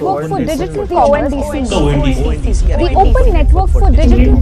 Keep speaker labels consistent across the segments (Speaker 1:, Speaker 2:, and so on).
Speaker 1: Network for Digital Commerce,
Speaker 2: ONDC.
Speaker 1: the Open Network for Digital.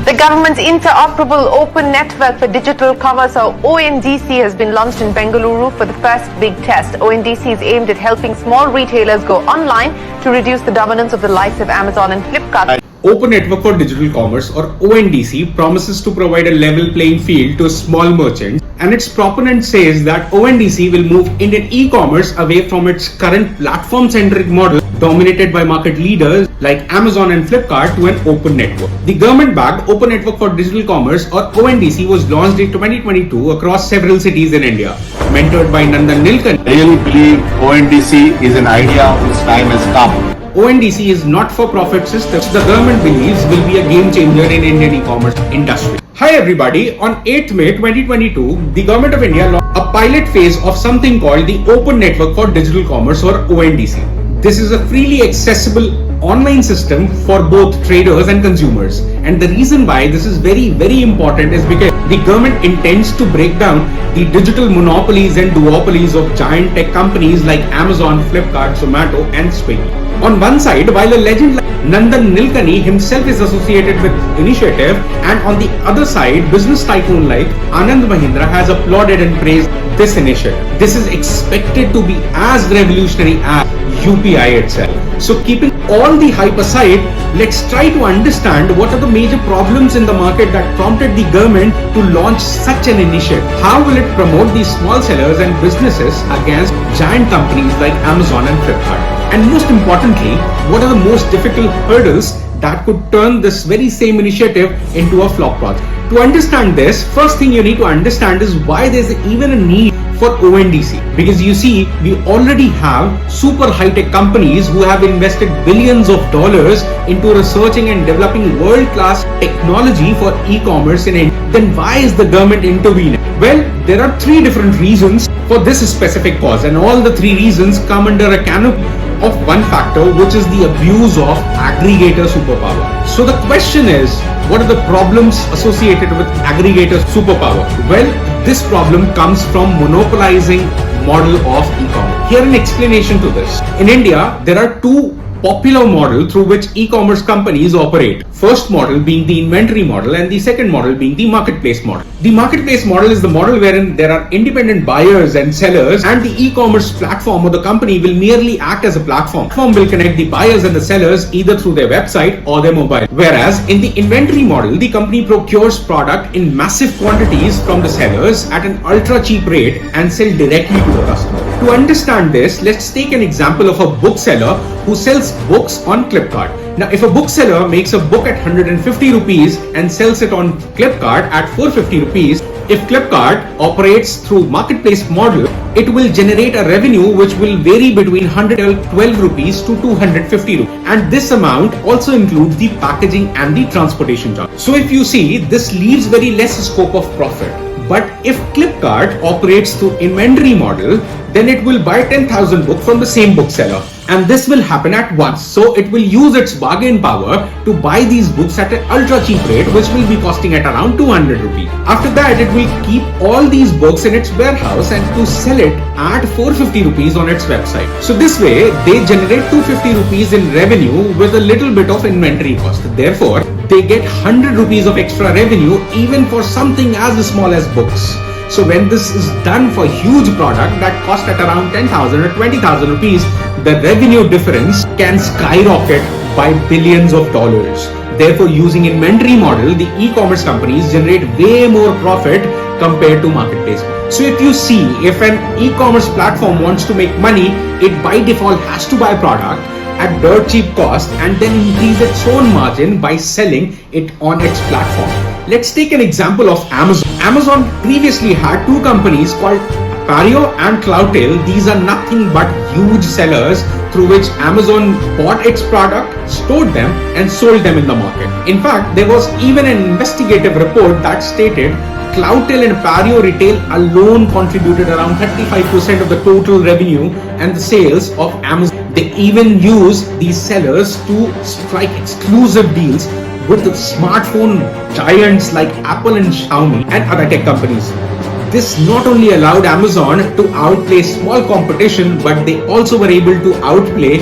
Speaker 3: The government's interoperable open network for digital commerce, or ONDC, has been launched in Bengaluru for the first big test. ONDC is aimed at helping small retailers go online to reduce the dominance of the likes of Amazon and Flipkart.
Speaker 4: Open Network for Digital Commerce, or ONDC, promises to provide a level playing field to small merchants, and its proponent says that ONDC will move Indian e-commerce away from its current platform-centric model dominated by market leaders like Amazon and Flipkart to an open network. The government-backed Open Network for Digital Commerce, or ONDC, was launched in 2022 across several cities in India. Mentored by Nandan Nilekani,
Speaker 5: I really believe ONDC is an idea whose time has come.
Speaker 4: ONDC is not-for-profit system the government believes will be a game changer in Indian e-commerce industry. Hi everybody, on 8th May 2022, the Government of India launched a pilot phase of something called the Open Network for Digital Commerce, or ONDC. This is a freely accessible online system for both traders and consumers. And the reason why this is very important is because the government intends to break down the digital monopolies and duopolies of giant tech companies like Amazon, Flipkart, Zomato and Swiggy. On one side, while a legend like Nandan Nilekani himself is associated with initiative, and on the other side, business tycoon like Anand Mahindra has applauded and praised this initiative. This is expected to be as revolutionary as UPI itself. So keeping all the hype aside, let's try to understand what are the major problems in the market that prompted the government to launch such an initiative. How will it promote these small sellers and businesses against giant companies like Amazon and Flipkart? And most importantly, what are the most difficult hurdles that could turn this very same initiative into a flop project? To understand this, first thing you need to understand is why there's even a need for ONDC. Because you see, we already have super high-tech companies who have invested billions of dollars into researching and developing world-class technology for e-commerce in India. Then why is the government intervening? Well, there are three different reasons for this specific cause, and all the three reasons come under a canopy of one factor, which is the abuse of aggregator superpower. So the question is, what are the problems associated with aggregator superpower? Well, this problem comes from monopolizing model of e-commerce. Here an explanation to this. In India, there are two popular models through which e-commerce companies operate. First model being the inventory model, and the second model being the marketplace model. The marketplace model is the model wherein there are independent buyers and sellers, and the e-commerce platform or the company will merely act as a platform. The platform will connect the buyers and the sellers either through their website or their mobile. Whereas in the inventory model, the company procures product in massive quantities from the sellers at an ultra cheap rate and sell directly to the customer. To understand this, let's take an example of a bookseller who sells books on Flipkart. Now, if a bookseller makes a book at 150 rupees and sells it on Flipkart at 450 rupees, if Flipkart operates through marketplace model, it will generate a revenue which will vary between 112 rupees to 250 rupees. And this amount also includes the packaging and the transportation charge. So if you see, this leaves very less scope of profit. But if Flipkart operates through inventory model, then it will buy 10,000 books from the same bookseller. And this will happen at once. So it will use its bargain power to buy these books at an ultra cheap rate, which will be costing at around 200 rupees. After that, it will keep all these books in its warehouse and to sell it at 450 rupees on its website. So this way, they generate 250 rupees in revenue with a little bit of inventory cost. Therefore, they get 100 rupees of extra revenue even for something as small as books. So when this is done for huge product that cost at around 10,000 or 20,000 rupees, the revenue difference can skyrocket by billions of dollars. Therefore, using inventory model, the e-commerce companies generate way more profit compared to marketplace. So if you see, if an e-commerce platform wants to make money, it by default has to buy product at dirt cheap cost and then increase its own margin by selling it on its platform. Let's take an example of Amazon. Amazon previously had two companies called Appareo and Cloudtail. These are nothing but huge sellers through which Amazon bought its product, stored them and sold them in the market. In fact, there was even an investigative report that stated Cloudtail and Appareo retail alone contributed around 35% of the total revenue and the sales of Amazon. They even use these sellers to strike exclusive deals with the smartphone giants like Apple and Xiaomi and other tech companies. This not only allowed Amazon to outplay small competition, but they also were able to outplay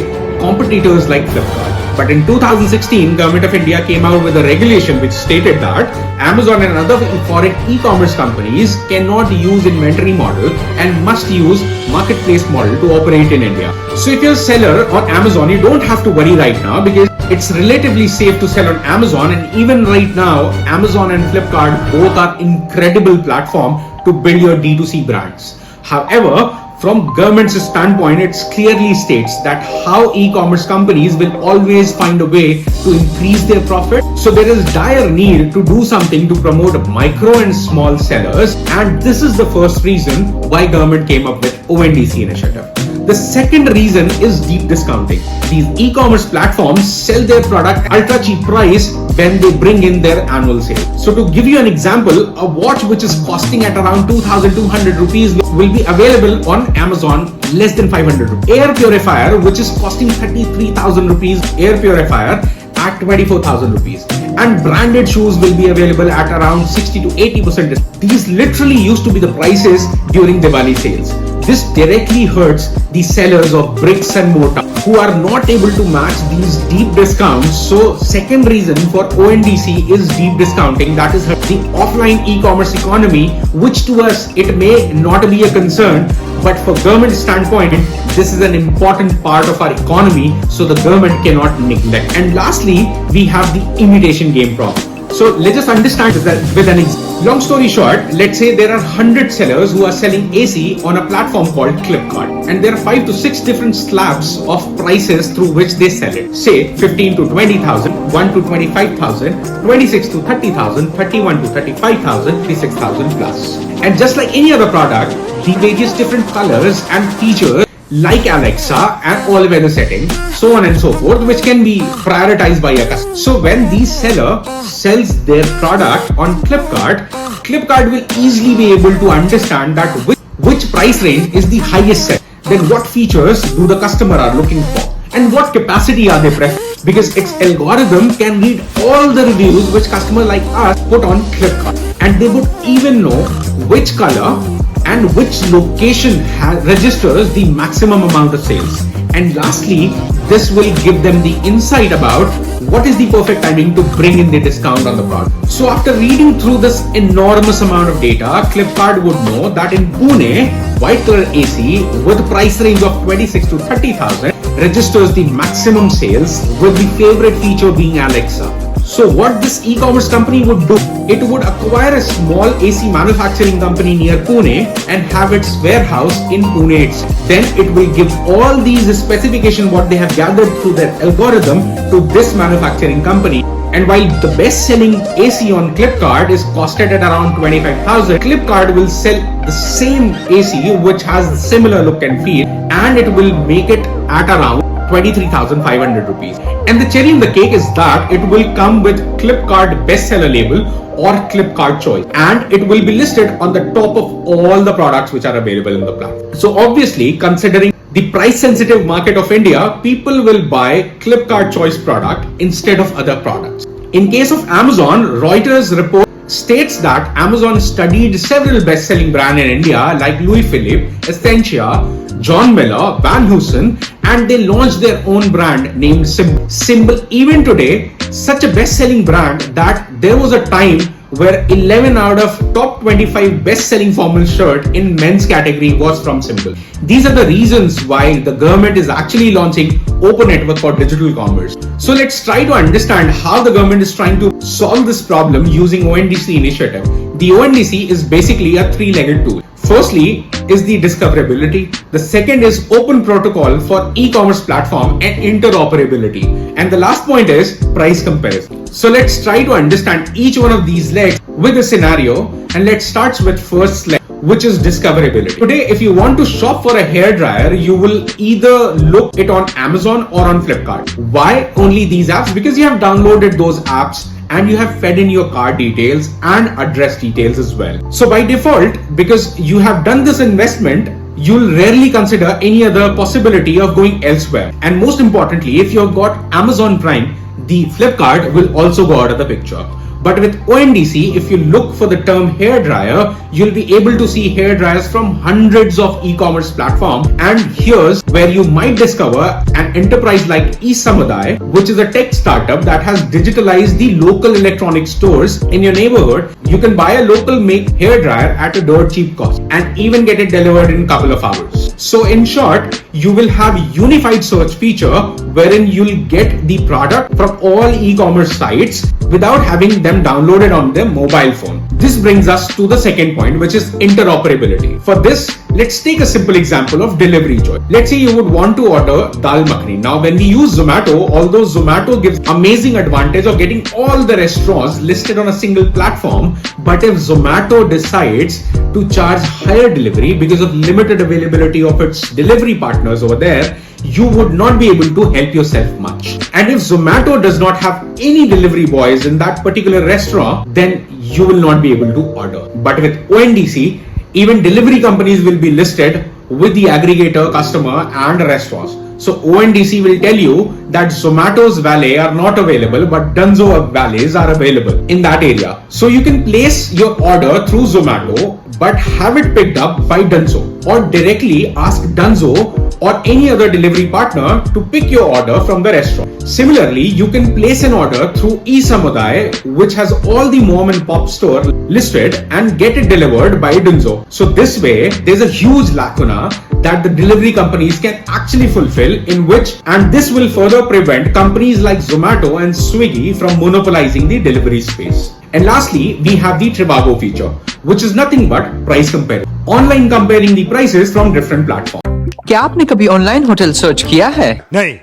Speaker 4: competitors like Flipkart. But in 2016, Government of India came out with a regulation which stated that Amazon and other foreign e-commerce companies cannot use inventory model and must use marketplace model to operate in India. So if you're a seller on Amazon, you don't have to worry right now because it's relatively safe to sell on Amazon, and even right now, Amazon and Flipkart both are incredible platform to build your D2C brands. However, from government's standpoint, it clearly states that how e-commerce companies will always find a way to increase their profit. So there is dire need to do something to promote micro and small sellers, and this is the first reason why government came up with ONDC initiative. The second reason is deep discounting. These e-commerce platforms sell their product at ultra cheap price when they bring in their annual sale. So to give you an example, a watch which is costing at around 2,200 rupees will be available on Amazon less than 500 rupees. Air purifier which is costing 33,000 rupees, air purifier at 24,000 rupees. And branded shoes will be available at around 60 to 80% discount. These literally used to be the prices during Diwali sales. This directly hurts the sellers of bricks and mortar who are not able to match these deep discounts. So second reason for ONDC is deep discounting, that is the offline e-commerce economy, which to us it may not be a concern, but for government standpoint, this is an important part of our economy, so the government cannot neglect. And lastly, we have the imitation game problem. So let's just understand that with an example. Long story short, let's say there are 100 sellers who are selling AC on a platform called Flipkart, and there are 5 to 6 different slabs of prices through which they sell it. Say 15 to 20,000, 1 to 25,000, 26 to 30,000, 31 to 35,000, 36,000 plus. And just like any other product, the various different colors and features like Alexa and all weather setting, so on and so forth, which can be prioritized by a customer. So when the seller sells their product on Flipkart, Flipkart will easily be able to understand that which price range is the highest set, then what features do the customer are looking for, and what capacity are they preferring, because its algorithm can read all the reviews which customer like us put on Flipkart, and they would even know which color and which location registers the maximum amount of sales. And lastly, this will give them the insight about what is the perfect timing to bring in the discount on the product. So after reading through this enormous amount of data, Flipkart would know that in Pune, white color AC with price range of 26 to 30,000 registers the maximum sales, with the favorite feature being Alexa. So what this e-commerce company would do, it would acquire a small AC manufacturing company near Pune and have its warehouse in Pune itself. Then it will give all these specifications what they have gathered through their algorithm to this manufacturing company. And while the best-selling AC on Flipkart is costed at around 25,000, Flipkart will sell the same AC which has similar look and feel, and it will make it at around 23,500 rupees. And the cherry in the cake is that it will come with Flipkart bestseller label or Flipkart choice, and it will be listed on the top of all the products which are available in the platform. So obviously, considering the price sensitive market of India, people will buy Flipkart choice product instead of other products. In case of Amazon, Reuters report states that Amazon studied several best-selling brands in India like Louis Philippe, Essentia, John Miller, Van Heusen, and they launched their own brand named Symbol. Symbol, even today, such a best-selling brand that there was a time where 11 out of top 25 best-selling formal shirt in men's category was from Symbol. These are the reasons why the government is actually launching open network for digital commerce. So let's try to understand how the government is trying to solve this problem using ONDC initiative. The ONDC is basically a three-legged tool. Firstly is the discoverability. The second is open protocol for e-commerce platform and interoperability. And the last point is price comparison. So let's try to understand each one of these legs with a scenario, and let's start with first leg, which is discoverability. Today, if you want to shop for a hairdryer, you will either look it on Amazon or on Flipkart. Why only these apps? Because you have downloaded those apps and you have fed in your card details and address details as well. So by default, because you have done this investment, you'll rarely consider any other possibility of going elsewhere. And most importantly, if you've got Amazon Prime, the Flipkart will also go out of the picture. But with ONDC, if you look for the term hairdryer, you'll be able to see hairdryers from hundreds of e-commerce platforms. And here's where you might discover an enterprise like eSamuday, which is a tech startup that has digitalized the local electronic stores in your neighborhood. You can buy a local make hairdryer at a dirt cheap cost and even get it delivered in a couple of hours. So in short, you will have unified search feature wherein you'll get the product from all e-commerce sites without having them downloaded on their mobile phone. This brings us to the second point, which is interoperability. For this, let's take a simple example of delivery choice. Let's say you would want to order dal makhani. Now, when we use Zomato, although Zomato gives amazing advantage of getting all the restaurants listed on a single platform, but if Zomato decides to charge higher delivery because of limited availability of its delivery partners over there, you would not be able to help yourself much. And if Zomato does not have any delivery boys in that particular restaurant, then you will not be able to order. But with ONDC, even delivery companies will be listed with the aggregator, customer and restaurants. So ONDC will tell you that Zomato's valet are not available, but Dunzo valets are available in that area. So you can place your order through Zomato, but have it picked up by Dunzo, or directly ask Dunzo or any other delivery partner to pick your order from the restaurant. Similarly, you can place an order through eSamuday, which has all the mom and pop store listed, and get it delivered by Dunzo. So this way, there's a huge lacuna that the delivery companies can actually fulfill, in which, and this will further prevent companies like Zomato and Swiggy from monopolizing the delivery space. And lastly, we have the Trivago feature, which is nothing but price comparison. Online comparing the prices from different platforms.
Speaker 2: क्या आपने कभी online hotel search किया है?
Speaker 6: नहीं.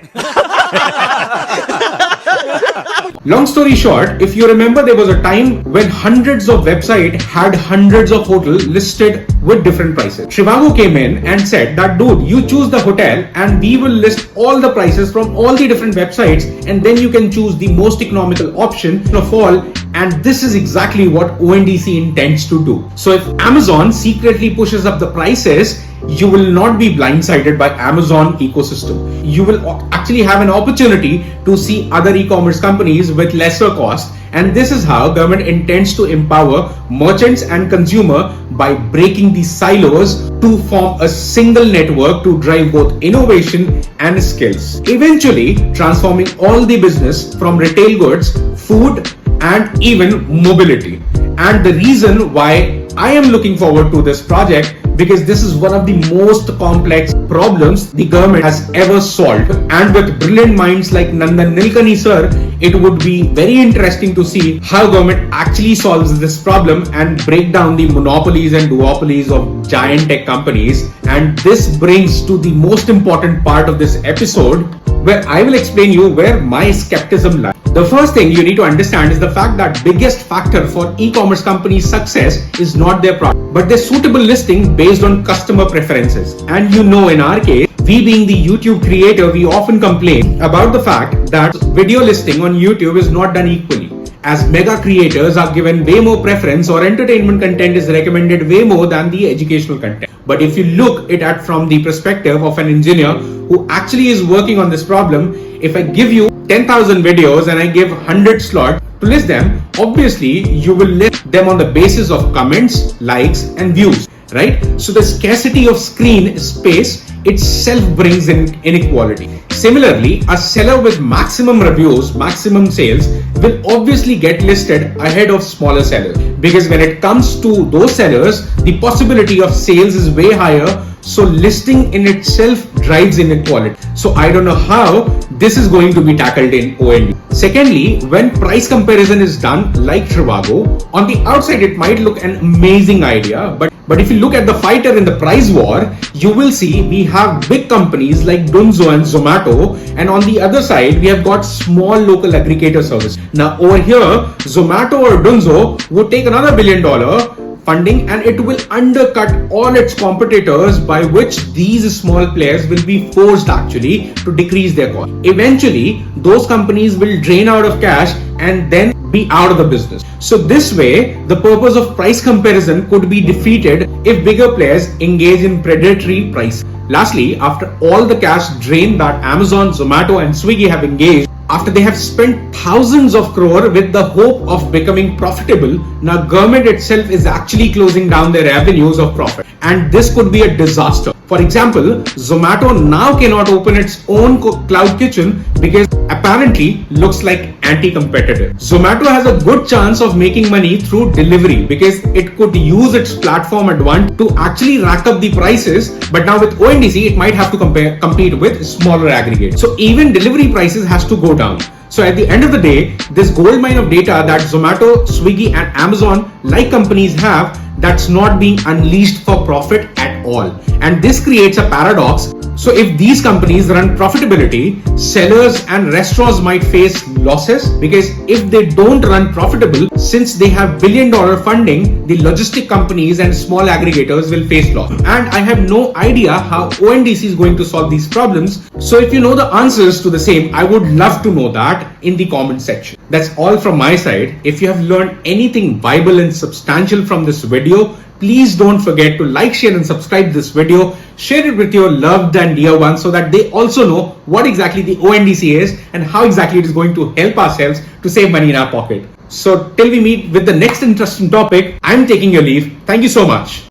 Speaker 4: Long story short, if you remember, there was a time when hundreds of websites had hundreds of hotels listed with different prices. Trivago came in and said that, dude, you choose the hotel and we will list all the prices from all the different websites, and then you can choose the most economical option of all. And this is exactly what ONDC intends to do. So if Amazon secretly pushes up the prices, you will not be blindsided by Amazon ecosystem. You will actually have an opportunity to see other e-commerce companies with lesser cost. And this is how government intends to empower merchants and consumer by breaking these silos to form a single network to drive both innovation and skills, eventually transforming all the business from retail goods, food, and even mobility. And the reason why I am looking forward to this project, because this is one of the most complex problems the government has ever solved. And with brilliant minds like Nandan Nilekani sir, it would be very interesting to see how government actually solves this problem and break down the monopolies and duopolies of giant tech companies. And this brings to the most important part of this episode, where I will explain you where my skepticism lies. The first thing you need to understand is the fact that biggest factor for e-commerce companies' success is not their product, but their suitable listing based on customer preferences. And you know, in our case, we being the YouTube creator, we often complain about the fact that video listing on YouTube is not done equally, as mega creators are given way more preference, or entertainment content is recommended way more than the educational content. But if you look at it from the perspective of an engineer who actually is working on this problem, if I give you 10,000 videos and I give 100 slots to list them, obviously you will list them on the basis of comments, likes and views, right? So the scarcity of screen space itself brings in inequality. Similarly, a seller with maximum reviews, maximum sales will obviously get listed ahead of smaller sellers, because when it comes to those sellers, the possibility of sales is way higher. So listing in itself drives inequality. So I don't know how this is going to be tackled in OND. Secondly, when price comparison is done like Trivago, on the outside it might look an amazing idea, but if you look at the fighter in the price war, you will see we have big companies like Dunzo and Zomato, and on the other side we have got small local aggregator service. Now over here, Zomato or Dunzo would take another $1 billion funding, and it will undercut all its competitors, by which these small players will be forced actually to decrease their cost. Eventually, those companies will drain out of cash and then be out of the business. So this way, the purpose of price comparison could be defeated if bigger players engage in predatory pricing. Lastly, after all the cash drain that Amazon, Zomato and Swiggy have engaged, after they have spent thousands of crore with the hope of becoming profitable, now government itself is actually closing down their avenues of profit. And this could be a disaster. For example, Zomato now cannot open its own cloud kitchen because apparently looks like anti-competitive. Zomato has a good chance of making money through delivery because it could use its platform advantage to actually rack up the prices, but now with ONDC it might have to compete with smaller aggregators. So even delivery prices has to go down. So at the end of the day, this gold mine of data that Zomato, Swiggy and Amazon like companies have, that's not being unleashed for profit at all. And this creates a paradox. So if these companies run profitability, sellers and restaurants might face losses because if they don't run profitable, since they have billion-dollar funding, the logistic companies and small aggregators will face loss. And I have no idea how ONDC is going to solve these problems. So if you know the answers to the same, I would love to know that in the comment section. That's all from my side. If you have learned anything viable and substantial from this video, please don't forget to like, share and subscribe this video. Share it with your loved and dear ones so that they also know what exactly the ONDC is and how exactly it is going to help ourselves to save money in our pocket. So till we meet with the next interesting topic, I'm taking your leave. Thank you so much.